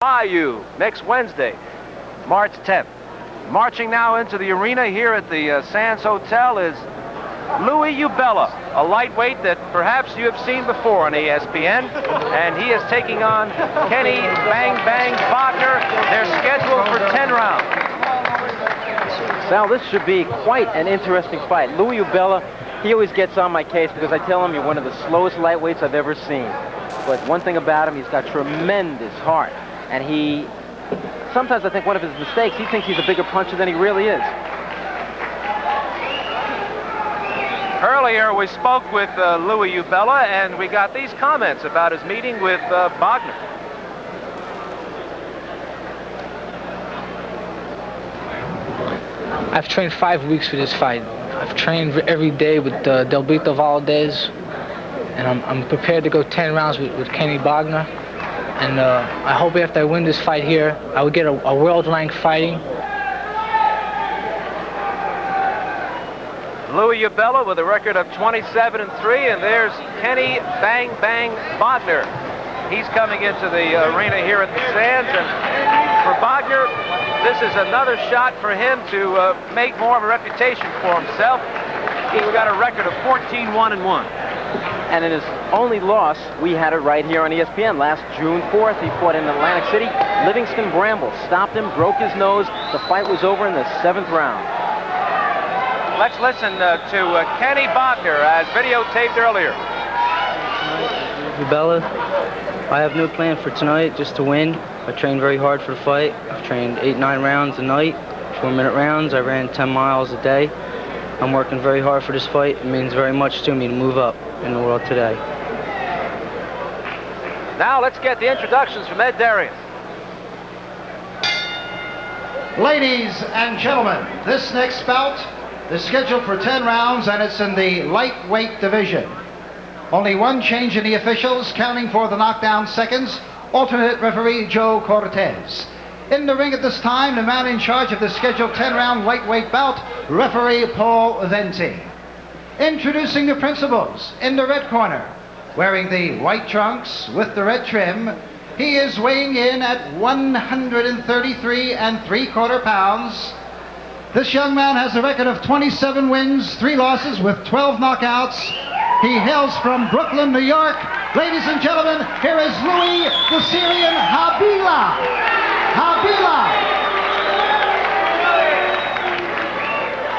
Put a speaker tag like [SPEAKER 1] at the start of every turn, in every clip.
[SPEAKER 1] Bayou next Wednesday, March 10th. Marching now into the arena here at the Sands Hotel is Louis Hubela, a lightweight that perhaps you have seen before on ESPN, and he is taking on Kenny Bang Bang Bogner. They're scheduled for 10 rounds.
[SPEAKER 2] Sal, this should be quite an interesting fight. Louis Hubela, he always gets on my case because I tell him you're one of the slowest lightweights I've ever seen. But one thing about him, he's got tremendous heart. And sometimes I think one of his mistakes, he thinks he's a bigger puncher than he really is.
[SPEAKER 1] Earlier, we spoke with Louis Hubela, and we got these comments about his meeting with Bogner.
[SPEAKER 3] I've trained 5 weeks for this fight. I've trained every day with DeWitt Valdez, and I'm prepared to go 10 rounds with Kenny Bogner. And I hope after I win this fight here, I will get a world-ranked fighting.
[SPEAKER 1] Louis Hubela with a record of 27-3, and there's Kenny Bang Bang Bogner. He's coming into the arena here at the Sands, and for Bogner, this is another shot for him to make more of a reputation for himself. He's got a record of 14-1-1.
[SPEAKER 2] And in his only loss, we had it right here on ESPN. Last June 4th, he fought in Atlantic City. Livingston Bramble stopped him, broke his nose. The fight was over in the 7th round.
[SPEAKER 1] Let's listen to Kenny Bogner as videotaped earlier.
[SPEAKER 4] Hubela, I have no plan for tonight, just to win. I trained very hard for the fight. I've trained 8-9 rounds a night, 4-minute rounds. I ran 10 miles a day. I'm working very hard for this fight. It means very much to me to move up in the world today.
[SPEAKER 1] Now let's get the introductions from Ed Darian.
[SPEAKER 5] Ladies and gentlemen, this next bout is scheduled for 10 rounds, and it's in the lightweight division. Only one change in the officials, counting for the knockdown seconds. Alternate referee Joe Cortez. In the ring at this time, the man in charge of the scheduled 10-round lightweight bout, referee Paul Venti. Introducing the principals, in the red corner, wearing the white trunks with the red trim, he is weighing in at 133 3/4 pounds. This young man has a record of 27 wins, 3 losses with 12 knockouts. He hails from Brooklyn, New York. Ladies and gentlemen, here is Louis the Syrian Hubela.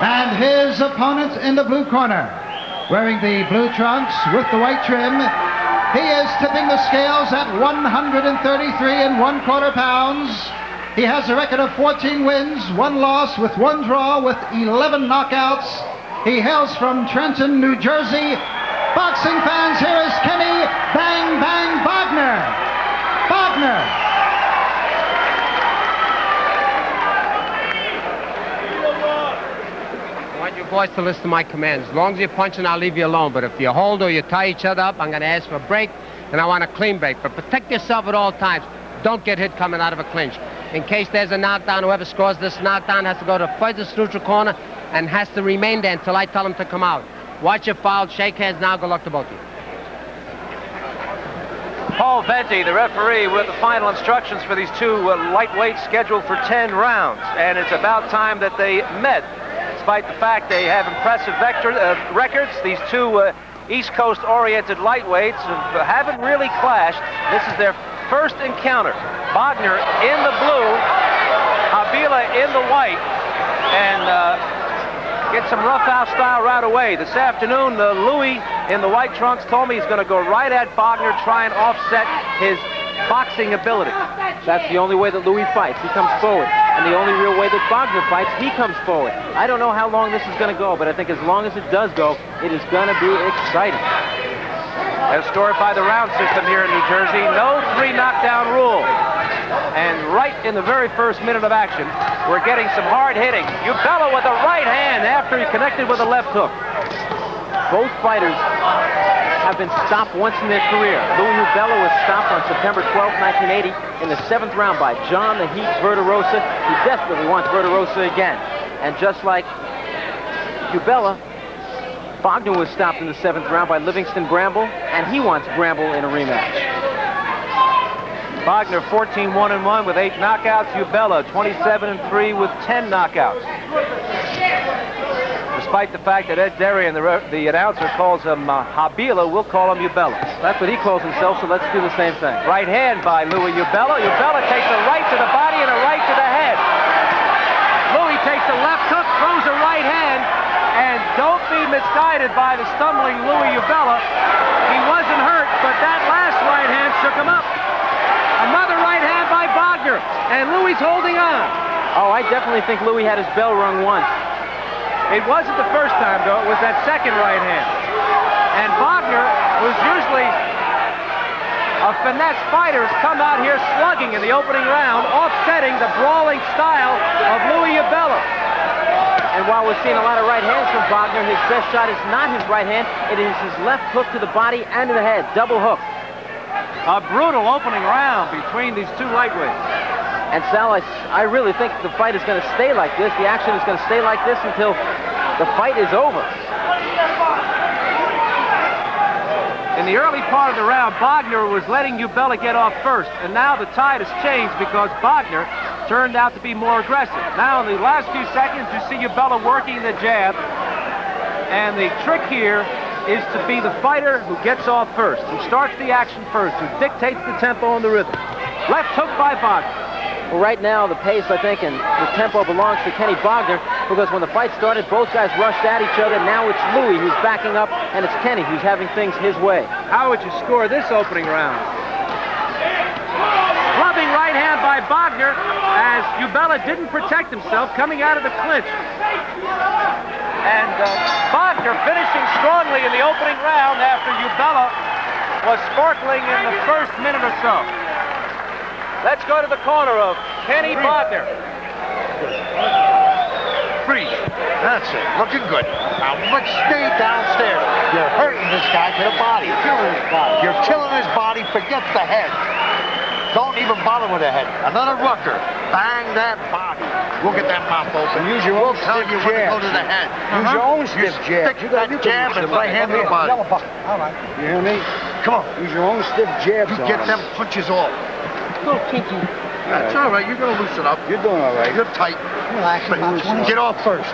[SPEAKER 5] And his opponent in the blue corner, wearing the blue trunks with the white trim, he is tipping the scales at 133 1/4 pounds. He has a record of 14 wins, 1 loss with 1 draw with 11 knockouts. He hails from Trenton, New Jersey. Boxing fans, here is Kenny Bang Bang Bogner.
[SPEAKER 6] I want you boys to listen to my commands. As long as you're punching, I'll leave you alone. But if you hold or you tie each other up, I'm going to ask for a break, and I want a clean break. But protect yourself at all times. Don't get hit coming out of a clinch. In case there's a knockdown, whoever scores this knockdown has to go to furthest neutral corner and has to remain there until I tell him to come out. Watch your foul, shake hands now, good luck to both of you.
[SPEAKER 1] Paul Venti, the referee, with the final instructions for these two lightweights scheduled for 10 rounds. And it's about time that they met. Despite the fact they have impressive records, these two East Coast-oriented lightweights haven't really clashed. This is their first encounter. Bogner in the blue, Hubela in the white, and get some roughhouse style right away. This afternoon, Louis in the white trunks told me he's going to go right at Bogner, try and offset his boxing ability.
[SPEAKER 2] That's the only way that Louis fights. He comes forward. And the only real way that Bogner fights, he comes forward. I don't know how long this is going to go, but I think as long as it does go, it is going to be exciting.
[SPEAKER 1] As stored by the round system here in New Jersey, no 3 knockdown rule. And right in the very first minute of action, we're getting some hard hitting. Hubela with the right hand after he connected with a left hook.
[SPEAKER 2] Both fighters have been stopped once in their career. Louis Hubela was stopped on September 12, 1980 in the 7th round by John the Heat Verderosa. He desperately wants Verderosa again. And just like Hubela, Bogner was stopped in the 7th round by Livingston Bramble, and he wants Bramble in a rematch.
[SPEAKER 1] Bogner 14-1-1 with 8 knockouts. Hubela 27-3 with 10 knockouts. Despite the fact that Ed Derry and the announcer calls him Hubela, we'll call him Hubela.
[SPEAKER 2] That's what he calls himself, so let's do the same thing.
[SPEAKER 1] Right hand by Louis Hubela. Hubela takes a right to the body and a right to the head. Louis takes a left hook, throws a right hand, and don't be misguided by the stumbling Louis Hubela. He wasn't hurt, but that last right hand shook him up. Another right hand by Bogner, and Louis holding on.
[SPEAKER 2] Oh, I definitely think Louis had his bell rung once.
[SPEAKER 1] It wasn't the first time, though. It was that second right hand. And Bogner, who's usually a finesse fighter, has come out here slugging in the opening round, offsetting the brawling style of Louis Hubela.
[SPEAKER 2] And while we're seeing a lot of right hands from Bogner, his best shot is not his right hand. It is his left hook to the body and to the head. Double hook.
[SPEAKER 1] A brutal opening round between these two lightweights.
[SPEAKER 2] And Sal, I really think the fight is going to stay like this. The action is going to stay like this until the fight is over.
[SPEAKER 1] In the early part of the round, Bogner was letting Hubela get off first, and now the tide has changed because Bogner turned out to be more aggressive. Now in the last few seconds, you see Hubela working the jab, and the trick here is to be the fighter who gets off first, who starts the action first, who dictates the tempo and the rhythm. Left hook by Bogner.
[SPEAKER 2] Well, right now, the pace, I think, and the tempo belongs to Kenny Bogner, because when the fight started, both guys rushed at each other. Now it's Louis who's backing up, and it's Kenny who's having things his way.
[SPEAKER 1] How would you score this opening round? Clubbing right hand by Bogner as Hubela didn't protect himself coming out of the clinch. And Bogner finishing strongly in the opening round after Hubela was sparkling in the first minute or so. Let's go to the corner of Kenny Bogner.
[SPEAKER 7] Freeze. That's it. Looking good. Now let's stay downstairs. You're hurting this guy to the body. Killing his body. You're killing his body. Forget the head. Don't even bother with the head. Another rucker. Bang that body. Look at that mouth open.
[SPEAKER 8] Use your own
[SPEAKER 7] tell you when to go to the head.
[SPEAKER 8] Use your own stiff jab.
[SPEAKER 7] Stick that jab and right hand to the body.
[SPEAKER 8] All right. You hear me?
[SPEAKER 7] Come on.
[SPEAKER 8] Use your own stiff jabs.
[SPEAKER 7] You get them punches off.
[SPEAKER 8] Go kinky.
[SPEAKER 7] That's all right. You're going to loosen up.
[SPEAKER 8] You're doing all right.
[SPEAKER 7] You're tight.
[SPEAKER 8] Relax.
[SPEAKER 7] Get off first.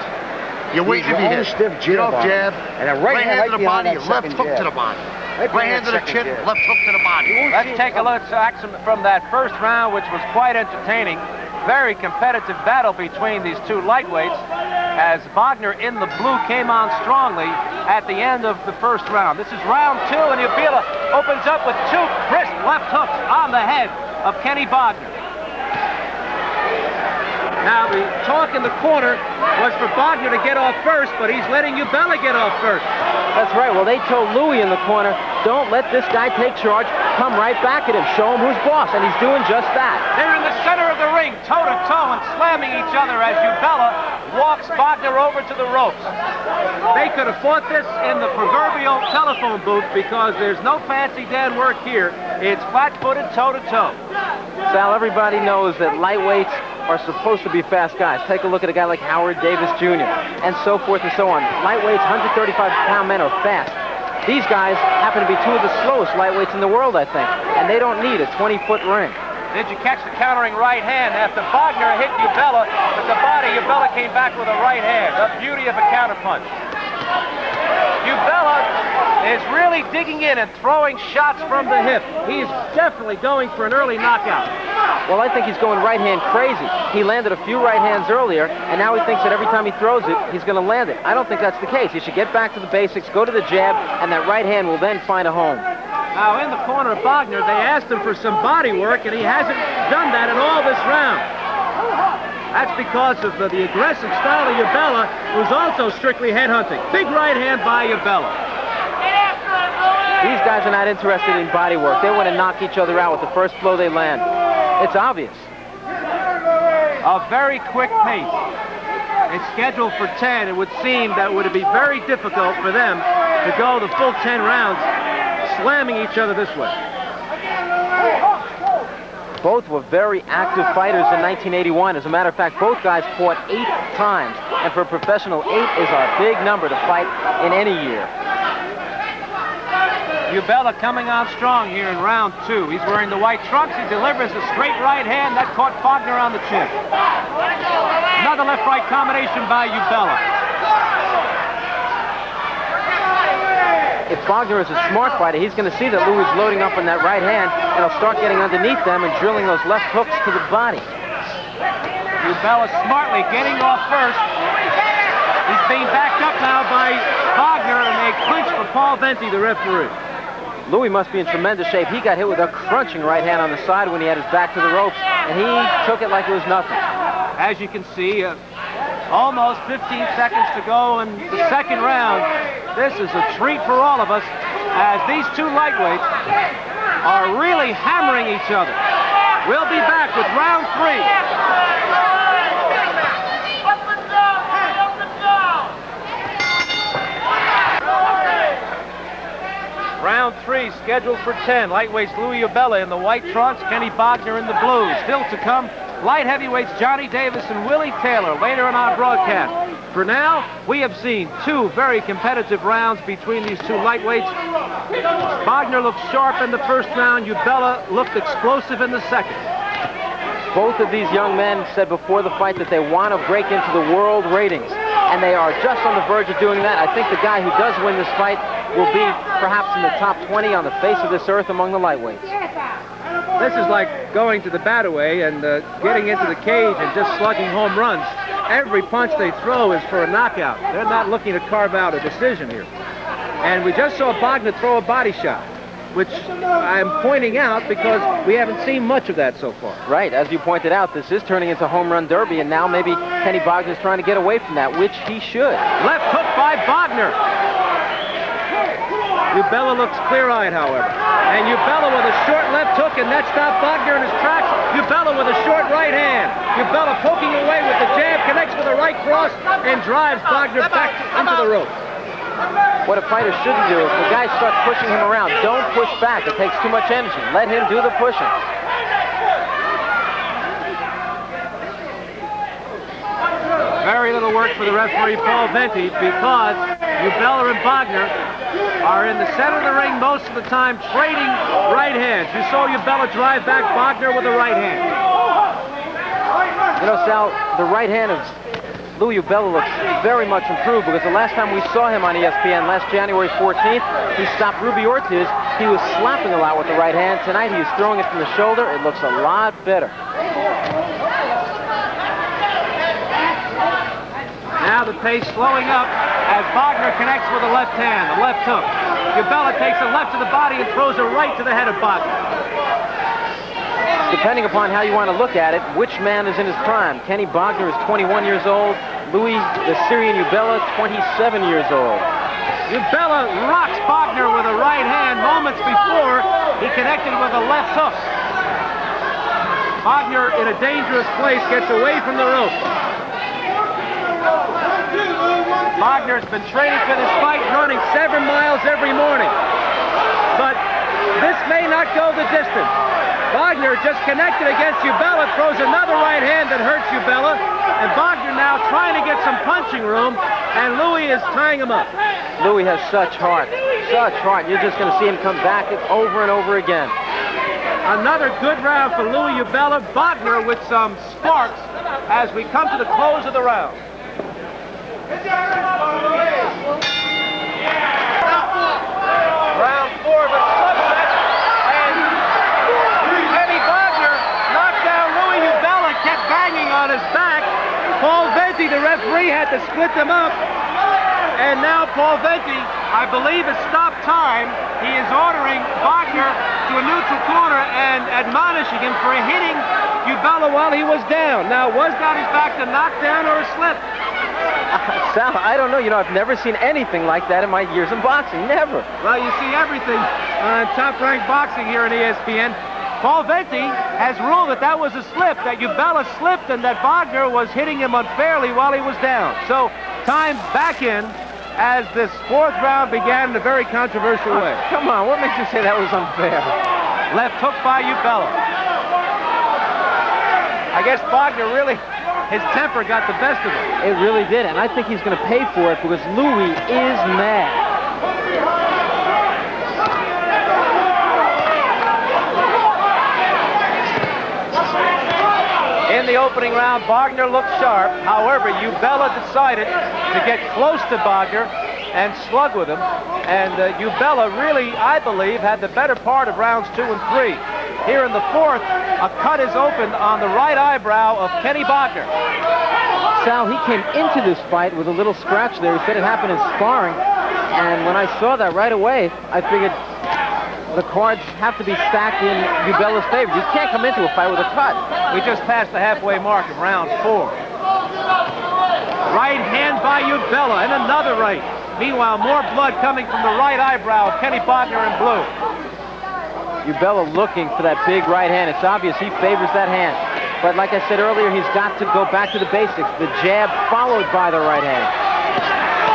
[SPEAKER 7] You're waiting to be hit.
[SPEAKER 8] Stiff
[SPEAKER 7] Get
[SPEAKER 8] jab
[SPEAKER 7] off jab.
[SPEAKER 8] And a right hand
[SPEAKER 7] to the body. Left hook to the body. Right hand to the chin. Left hook to the body.
[SPEAKER 1] Let's take a look at action from that first round, which was quite entertaining. Very competitive battle between these two lightweights as Bogner in the blue came on strongly at the end of the first round. This is round 2, and Hubela opens up with 2 crisp left hooks on the head of Kenny Bogner. Now the talk in the corner was for Bogner to get off first, but he's letting Hubela get off first.
[SPEAKER 2] That's right. Well, they told Louis in the corner, don't let this guy take charge. Come right back at him. Show him who's boss, and he's doing just that.
[SPEAKER 1] They're in the center of the ring, toe-to-toe, and slamming each other as Hubela walks Bogner over to the ropes. They could have fought this in the proverbial telephone booth because there's no fancy Dan work here. It's flat-footed, toe-to-toe.
[SPEAKER 2] Sal, everybody knows that lightweights are supposed to be fast guys. Take a look at a guy like Howard Davis Jr. and so forth and so on. Lightweights, 135-pound men are fast. These guys happen to be 2 of the slowest lightweights in the world, I think, and they don't need a 20-foot ring.
[SPEAKER 1] Did you catch the countering right hand? After Bogner hit Hubela with the body, Hubela came back with a right hand. The beauty of a counterpunch. Hubela is really digging in and throwing shots from the hip. He's definitely going for an early knockout.
[SPEAKER 2] Well, I think he's going right hand crazy. He landed a few right hands earlier, and now he thinks that every time he throws it, he's going to land it. I don't think that's the case. He should get back to the basics, go to the jab, and that right hand will then find a home.
[SPEAKER 1] Now, in the corner of Bogner, they asked him for some body work, and he hasn't done that at all this round. That's because of the aggressive style of Hubela, who's also strictly headhunting. Big right hand by Hubela.
[SPEAKER 2] These guys are not interested in body work. They want to knock each other out with the first blow they land. It's obvious.
[SPEAKER 1] A very quick pace. It's scheduled for 10. It would seem that would be very difficult for them to go the full 10 rounds slamming each other this way.
[SPEAKER 2] Both were very active fighters in 1981. As a matter of fact, both guys fought 8 times. And for a professional, 8 is a big number to fight in any year.
[SPEAKER 1] Hubela coming on strong here in round 2. He's wearing the white trunks. He delivers a straight right hand. That caught Bogner on the chin. Another left-right combination by Hubela.
[SPEAKER 2] If Bogner is a smart fighter, he's going to see that Louis is loading up on that right hand, and he'll start getting underneath them and drilling those left hooks to the body.
[SPEAKER 1] Hubela smartly getting off first. He's being backed up now by Bogner, and a clinch for Paul Venti, the referee.
[SPEAKER 2] Louis must be in tremendous shape. He got hit with a crunching right hand on the side when he had his back to the ropes, and he took it like it was nothing.
[SPEAKER 1] As you can see, almost 15 seconds to go in the second round. This is a treat for all of us, as these two lightweights are really hammering each other. We'll be back with round 3. Round 3 scheduled for 10. Lightweights Louis Hubela in the white trunks, Kenny Bogner in the blue. Still to come, light heavyweights Johnny Davis and Willie Taylor later in our broadcast. For now, we have seen 2 very competitive rounds between these two lightweights. Bogner looked sharp in the first round. Hubela looked explosive in the second.
[SPEAKER 2] Both of these young men said before the fight that they want to break into the world ratings, and they are just on the verge of doing that. I think the guy who does win this fight will be perhaps in the top 20 on the face of this earth among the lightweights.
[SPEAKER 1] This is like going to the bat-away and getting into the cage and just slugging home runs. Every punch they throw is for a knockout. They're not looking to carve out a decision here. And we just saw Bogner throw a body shot, which I'm pointing out because we haven't seen much of that so far.
[SPEAKER 2] Right, as you pointed out, this is turning into home run derby, and now maybe Kenny Bogner's trying to get away from that, which he should.
[SPEAKER 1] Left hook by Bogner. Hubela looks clear-eyed, however. And Hubela with a short left hook, and that stopped Bogner in his tracks. Hubela with a short right hand. Hubela poking away with the jab, connects with a right cross, and drives Bogner back into the rope.
[SPEAKER 2] What a fighter shouldn't do, if the guy starts pushing him around, don't push back. It takes too much energy. Let him do the pushing.
[SPEAKER 1] Very little work for the referee, Paul Venti, because Hubela and Bogner are in the center of the ring most of the time, trading right hands. You saw Hubela drive back Bogner with a right hand.
[SPEAKER 2] You know, Sal, the right hand of Louis Hubela looks very much improved, because the last time we saw him on ESPN, last January 14th, he stopped Ruby Ortiz. He was slapping a lot with the right hand. Tonight he was throwing it from the shoulder. It looks a lot better.
[SPEAKER 1] Now the pace slowing up as Bogner connects with a left hand, a left hook. Hubela takes a left to the body and throws a right to the head of Bogner.
[SPEAKER 2] Depending upon how you want to look at it, which man is in his prime? Kenny Bogner is 21 years old. Louis, the Syrian Hubela, 27 years old.
[SPEAKER 1] Hubela rocks Bogner with a right hand moments before he connected with a left hook. Bogner, in a dangerous place, gets away from the rope. Bogner's been training for this fight, running 7 miles every morning. But this may not go the distance. Bogner just connected against Hubela, throws another right hand that hurts Hubela, and Bogner now trying to get some punching room, and Louis is tying him up.
[SPEAKER 2] Louis has such heart, such heart. You're just going to see him come back over and over again.
[SPEAKER 1] Another good round for Louis Hubela. Bogner with some sparks as we come to the close of the round. Round 4 of a subset, and Kenny Bogner knocked down Louis Hubela, kept banging on his back. Paul Venti, the referee, had to split them up. And now Paul Venti, I believe, has stopped time. He is ordering Bogner to a neutral corner and admonishing him for hitting Hubela while he was down. Now, was that in fact a knockdown or a slip?
[SPEAKER 2] Sal, I don't know. You know, I've never seen anything like that in my years in boxing. Never.
[SPEAKER 1] Well, you see everything on Top Rank Boxing here on ESPN. Paul Venti has ruled that that was a slip, that Hubela slipped and that Bogner was hitting him unfairly while he was down. So, time back in as this 4th round began in a very controversial way.
[SPEAKER 2] Come on, what makes you say that was unfair?
[SPEAKER 1] Left hook by Hubela. I guess Bogner really, his temper got the best of him.
[SPEAKER 2] It really did, and I think he's going to pay for it because Louis is mad.
[SPEAKER 1] in the opening round, Bogner looked sharp. However, Hubela decided to get close to Bogner and slug with him. And Hubela really, I believe, had the better part of rounds 2 and 3. Here in the 4th, a cut is opened on the right eyebrow of Kenny Bogner.
[SPEAKER 2] Sal, he came into this fight with a little scratch there. He said it happened in sparring. And when I saw that right away, I figured the cards have to be stacked in Hubela's favor. You can't come into a fight with a cut.
[SPEAKER 1] We just passed the halfway mark of round 4. Right hand by Hubela and another right. Meanwhile, more blood coming from the right eyebrow of Kenny Bogner in blue.
[SPEAKER 2] Hubela looking for that big right hand. It's obvious he favors that hand. But like I said earlier, he's got to go back to the basics. The jab followed by the right hand.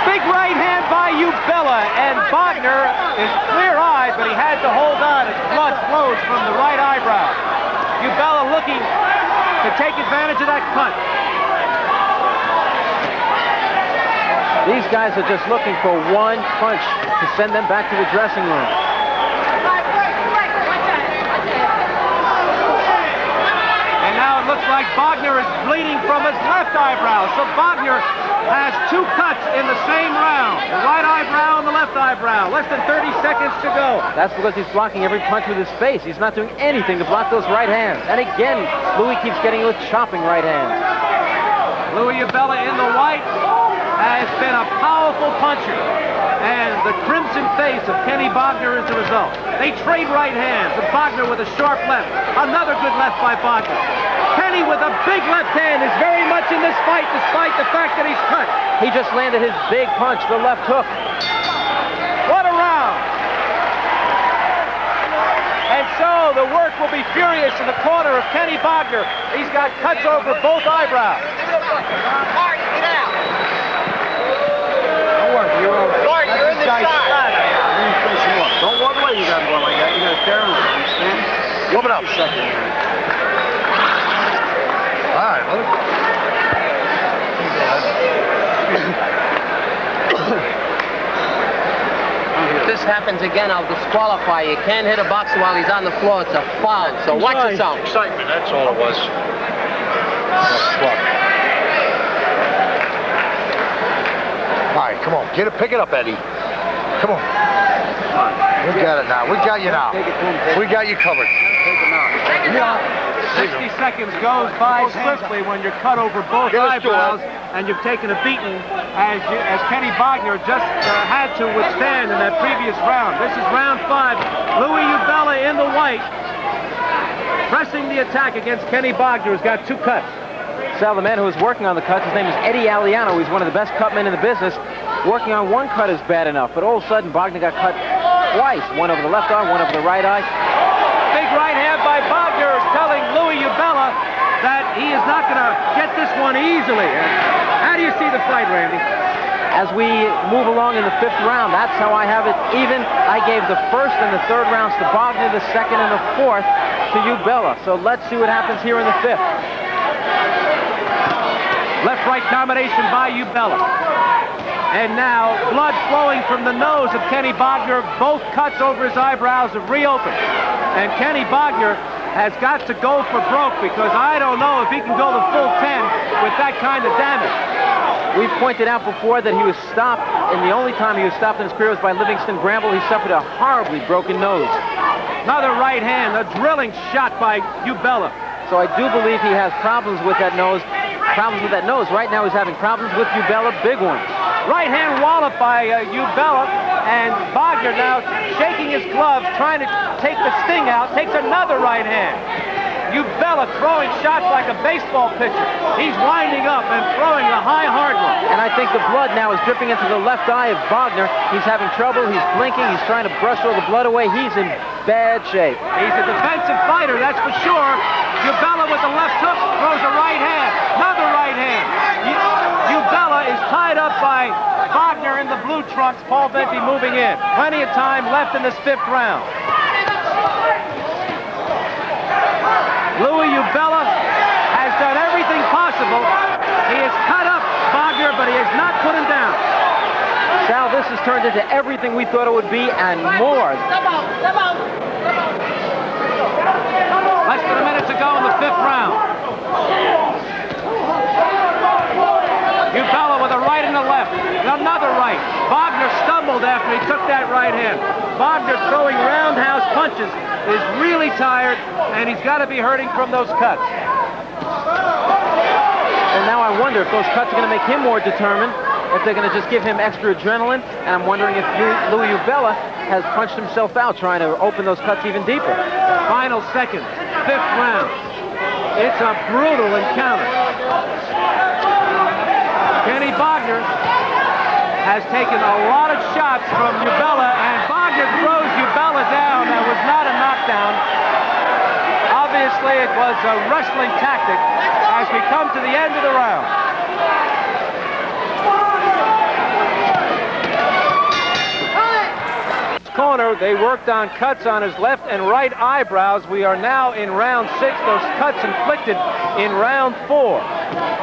[SPEAKER 1] Big right hand by Hubela, and Bogner is clear-eyed, but he had to hold on as blood flows from the right eyebrow. Hubela looking to take advantage of that cut.
[SPEAKER 2] These guys are just looking for one punch to send them back to the dressing room.
[SPEAKER 1] And now it looks like Bogner is bleeding from his left eyebrow. So Bogner has 2 cuts in the same round. The right eyebrow and the left eyebrow. Less than 30 seconds to go.
[SPEAKER 2] That's because he's blocking every punch with his face. He's not doing anything to block those right hands. And again, Louis keeps getting with chopping right hands.
[SPEAKER 1] Louis Hubela in the white has been a powerful puncher. And the crimson face of Kenny Bogner is the result. They trade right hands, and Bogner with a sharp left. Another good left by Bogner. Kenny with a big left hand is very much in this fight, despite the fact that he's cut.
[SPEAKER 2] He just landed his big punch, the left hook.
[SPEAKER 1] What a round! And so the work will be furious in the corner of Kenny Bogner. He's got cuts over both eyebrows.
[SPEAKER 8] You're in the side. Don't walk away, you gotta go like that. You gotta tear him. Open up. All right, brother.
[SPEAKER 6] If this happens again, I'll disqualify you. You can't hit a boxer while he's on the floor. It's a foul. So watch yourself.
[SPEAKER 7] Excitement, that's all it was. All right, come on. Pick it up, Eddie. Come on. We got it now. We got you now. We got you covered.
[SPEAKER 1] 60 seconds goes by swiftly when you're cut over both eyebrows and you've taken a beating as Kenny Bogner just had to withstand in that previous round. This is round 5. Louis Hubela in the white, pressing the attack against Kenny Bogner, who's got 2 cuts.
[SPEAKER 2] Sal, the man who was working on the cuts, his name is Eddie Aliano. He's one of the best cutmen in the business. Working on one cut is bad enough, but all of a sudden Bogner got cut twice. One over the left eye, one over the right eye.
[SPEAKER 1] Big right hand by Bogner is telling Louis Hubela that he is not going to get this one easily. How do you see the fight, Randy?
[SPEAKER 2] As we move along in the 5th round, that's how I have it even. I gave the 1st and the 3rd rounds to Bogner, the 2nd and the 4th to Hubela. So let's see what happens here in the 5th.
[SPEAKER 1] Left-right combination by Hubela. And now blood flowing from the nose of Kenny Bogner. Both cuts over his eyebrows have reopened. And Kenny Bogner has got to go for broke because I don't know if he can go the full 10 with that kind of damage.
[SPEAKER 2] We've pointed out before that he was stopped, and the only time he was stopped in his career was by Livingston Bramble. He suffered a horribly broken nose.
[SPEAKER 1] Another right hand, a drilling shot by Hubela.
[SPEAKER 2] So I do believe he has problems with that nose. Right now he's having problems with Hubela, big ones.
[SPEAKER 1] Right hand wallop by Hubela, and Bogner now shaking his gloves, trying to take the sting out, takes another right hand. Hubela throwing shots like a baseball pitcher. He's winding up and throwing a high, hard one.
[SPEAKER 2] And I think the blood now is dripping into the left eye of Bogner. He's having trouble, he's blinking, he's trying to brush all the blood away. He's in bad shape.
[SPEAKER 1] He's a defensive fighter, that's for sure. Hubela with the left hook throws a right hand. Another right hand. Hubela is tied up by Bogner in the blue trunks. Paul Venti moving in. Plenty of time left in this 5th round. Louis Hubela has done everything possible. He has cut up Bogner, but he has not put him down.
[SPEAKER 2] Sal, this has turned into everything we thought it would be and more.
[SPEAKER 1] Less than a minute to go in the 5th round. Another right. Bogner stumbled after he took that right hand. Bogner throwing roundhouse punches is really tired, and he's got to be hurting from those cuts.
[SPEAKER 2] And now I wonder if those cuts are going to make him more determined, if they're going to just give him extra adrenaline, and I'm wondering if Louis Hubela has punched himself out trying to open those cuts even deeper.
[SPEAKER 1] Final seconds, 5th round. It's a brutal encounter. Kenny Bogner has taken a lot of shots from Hubela, and Bogner throws Hubela down. That was not a knockdown. Obviously, it was a wrestling tactic as we come to the end of the round. Corner, they worked on cuts on his left and right eyebrows. We are now in round 6. Those cuts inflicted in round 4.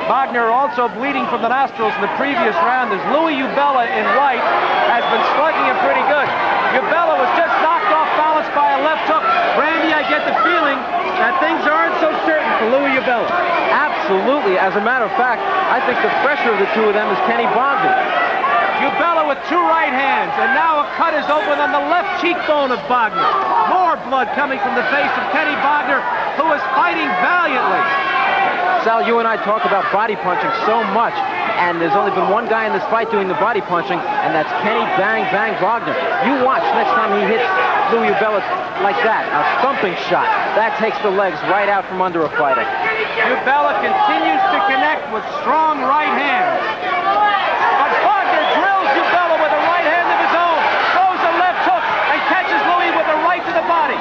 [SPEAKER 1] Bogner also bleeding from the nostrils in the previous round as Louis Hubela in white has been slugging him pretty good. Hubela was just knocked off balance by a left hook. Randy, I get the feeling that things aren't so certain for Louis Hubela.
[SPEAKER 2] Absolutely. As a matter of fact, I think the fresher of the two of them is Kenny Bogner.
[SPEAKER 1] Hubela with 2 right hands, and now a cut is open on the left cheekbone of Bogner. More blood coming from the face of Kenny Bogner, who is fighting valiantly.
[SPEAKER 2] Sal, you and I talk about body punching so much, and there's only been one guy in this fight doing the body punching, and that's Kenny Bang Bang Bogner. You watch next time he hits Louis Hubela like that, a thumping shot. That takes the legs right out from under a fighter.
[SPEAKER 1] Hubela continues to connect with strong right hands. But Bogner drills Hubela with a right hand of his own, throws a left hook, and catches Louis with a right to the body.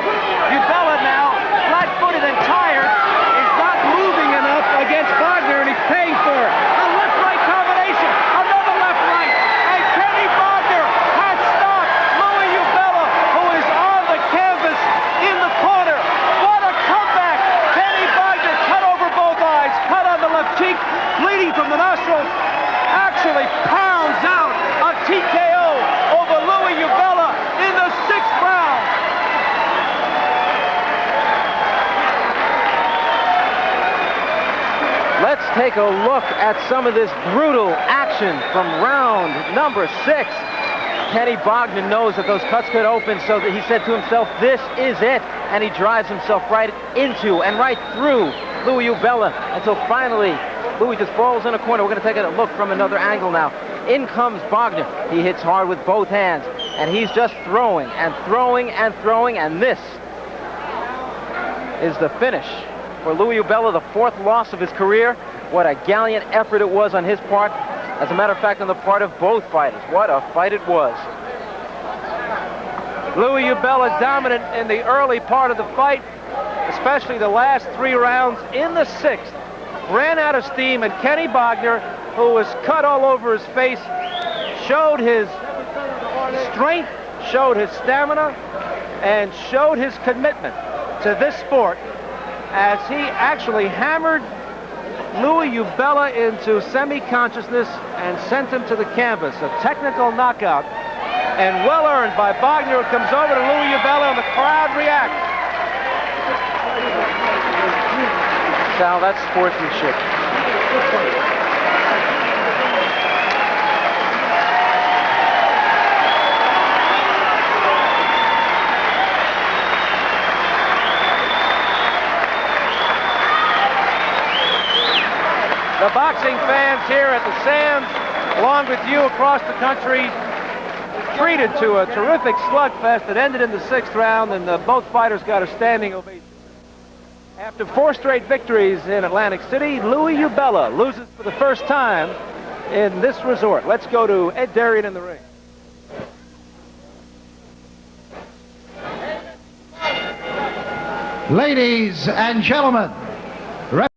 [SPEAKER 1] Hubela now, flat-footed and tired, is not moving enough against Bogner, and he's paying for it. A left-right combination, another left-right, and Kenny Bogner has stopped Louis Hubela, who is on the canvas in the corner. What a comeback! Kenny Bogner cut over both eyes, cut on the left cheek, bleeding from the nostrils, actually pounds out a TKO over Louis Hubela in the 6th round.
[SPEAKER 2] Let's take a look at some of this brutal action from round number 6. Kenny Bogner knows that those cuts could open, so that he said to himself, this is it. And he drives himself right into and right through Louis Hubela until finally Louis just falls in a corner. We're going to take a look from another angle now. In comes Bogner. He hits hard with both hands, and he's just throwing and throwing and throwing, and this is the finish for Louis Hubela, the 4th loss of his career. What a gallant effort it was on his part. As a matter of fact, on the part of both fighters. What a fight it was.
[SPEAKER 1] Louis Hubela dominant in the early part of the fight, especially the last 3 rounds. In the 6th, ran out of steam, and Kenny Bogner, who was cut all over his face, showed his strength, showed his stamina, and showed his commitment to this sport as he actually hammered Louis Hubela into semi-consciousness and sent him to the canvas. A technical knockout, and well earned by Bogner, who comes over to Louis Hubela, and the crowd reacts.
[SPEAKER 2] Sal, that's sportsmanship.
[SPEAKER 1] The boxing fans here at the Sands, along with you across the country, treated to a terrific slugfest that ended in the 6th round, and both fighters got a standing ovation. After 4 straight victories in Atlantic City, Louis Hubela loses for the first time in this resort. Let's go to Ed Darien in the ring.
[SPEAKER 5] Ladies and gentlemen,